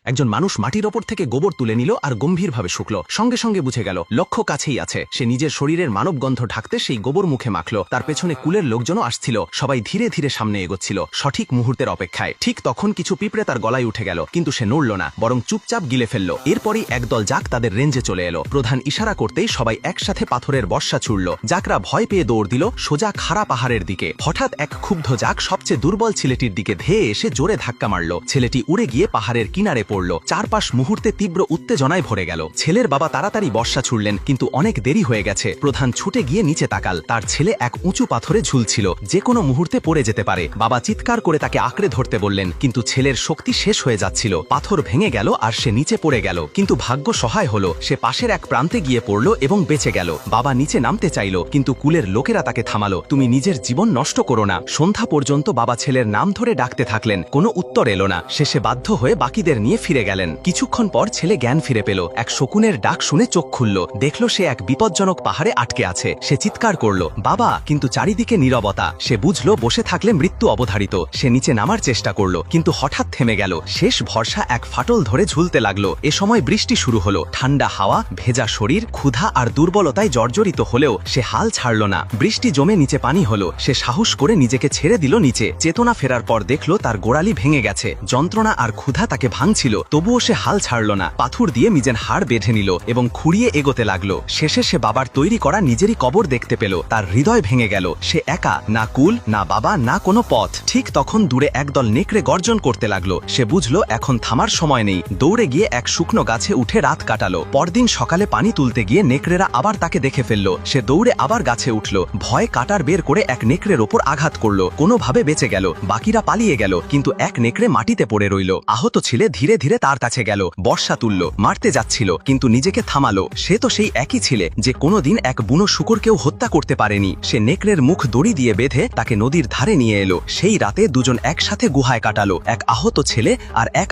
একজন মানুষ মাটির ওপর থেকে গোবর তুলে নিল আর গম্ভীরভাবে শুকল। সঙ্গে সঙ্গে বুঝে গেল লক্ষ্য কাছেই আছে। সে নিজের শরীরের মানব গন্ধ ঢাকতে সেই গোবর মুখে মাখল। তার পেছনে কুলের লোকজনও আসছিল। সবাই ধীরে ধীরে সামনে এগোচ্ছিল, সঠিক মুহূর্তের অপেক্ষায়। ঠিক তখন কিছু পিঁপড়ে তার গলায় উঠে গেল, কিন্তু সে নড়ল না, বরং চুপচাপ গিলে ফেলল। এরপরই একদল জাক তাদের রেঞ্জে চলে এলো। প্রধান ইশারা করতেই সবাই একসাথে পাথরের বর্ষা ছুড়ল। জাকরা ভয় পেয়ে দৌড় দিল সোজা খাড়া পাহাড়ের দিকে। হঠাৎ এক ক্ষুব্ধ জাক সবচেয়ে দুর্বল ছেলেটির দিকে ধেয়ে এসে জোরে ধাক্কা মারল। ছেলেটি উড়ে গিয়ে পাহাড়ের কিনারে পড়ল। চারপাশ মুহূর্তে তীব্র উত্তেজনায় ভরে গেল। ছেলের বাবা তাড়াতাড়ি বর্ষা ছুড়লেন, কিন্তু অনেক দেরি হয়ে গেছে। প্রধান ছুটে গিয়ে নিচে তাকাল। তার ছেলে এক উঁচু পাথরে ঝুলছিল, যে কোনো মুহূর্তে পড়ে যেতে পারে। বাবা চিৎকার করে তাকে আঁকড়ে ধরতে বললেন, কিন্তু ছেলের শক্তি শেষ হয়ে যাচ্ছিল। পাথর ভেঙে গেল আর সে নিচে পড়ে গেল। কিন্তু ভাগ্য সহায় হলো, সে পাশের এক প্রান্তে গিয়ে পড়ল এবং বেঁচে গেল। বাবা নিচে নামতে চাইল, কিন্তু কুলের লোকেরা তাকে থামালো। তুমি নিজের জীবন নষ্ট করো না। সন্ধ্যা পর্যন্ত বাবা ছেলের নাম ধরে ডাকতে থাকলেন, কোনো উত্তর এলো না। শেষে বাধ্য হয়ে বাকিদের নিয়ে ফিরে গেলেন। কিছুক্ষণ পর ছেলে জ্ঞান ফিরে পেল। এক শকুনের ডাক শুনে চোখ খুলল। দেখল সে এক বিপজ্জনক পাহাড়ে আটকে আছে। সে চিৎকার করল, বাবা, কিন্তু চারিদিকে নীরবতা। সে বুঝল বসে থাকলে মৃত্যু অবধারিত। সে নিচে নামার চেষ্টা করল, কিন্তু হঠাৎ থেমে গেল। শেষ ভরসা এক ফাটল ধরে ঝুলতে লাগলো। এ সময় বৃষ্টি শুরু হলো। ঠান্ডা হাওয়া, ভেজা শরীর, ক্ষুধা আর দুর্বলতায় জর্জরিত হলেও সে হাল ছাড়ল না। বৃষ্টি জমে নিচে পানি হলো। সে সাহস করে নিজেকে ছেড়ে দিল নিচে। চেতনা ফেরার পর দেখল তার গোড়ালি ভেঙে গেছে। যন্ত্রণা আর ক্ষুধা তাকে ভাঙছিল, তবুও সে হাল ছাড়ল না। পাথর দিয়ে নিজের হাড় বেঁধে নিল এবং খুঁড়িয়ে এগোতে লাগলো। শেষে সে বাবার তৈরি করা নিজেরই কবর দেখতে পেল। তার হৃদয় ভেঙে গেল। সে একা, না কুল, না বাবা, না কোনো পথ। ঠিক তখন দূরে একদল নেকড়ে গর্জন করতে লাগলো। সে বুঝলো এখন থামার সময় নেই। দৌড়ে গিয়ে এক শুকনো গাছে উঠে রাত কাটালো। পরদিন সকালে পানি তুলতে গিয়ে নেকড়েরা আবার তাকে দেখে ফেললো। সে দৌড়ে আবার গাছে উঠল। ভয় কাটার বের করে এক নেকড়ের ওপর আঘাত করলো। কোনোভাবে বেঁচে গেল। বাকিরা পালিয়ে গেল, কিন্তু এক নেকড়ে মাটিতে পড়ে রইল। আহত ছেলে ধীরে ধীরে তার কাছে গেল। বর্ষা তুলল, মারতে যাচ্ছিল, কিন্তু নিজেকে থামালো। সে তো সেই একই ছেলে যে কোনোদিন এক বুনো শুকরকেও হত্যা করতে পারেনি। সে নেকড়ের মুখ দড়ি দিয়ে বেঁধে তাকে নদীর ধারে নিয়ে এলো। সেই রাতে দুজন একসাথে গুহায় কাটালো, এক আহত ছেলে আর এক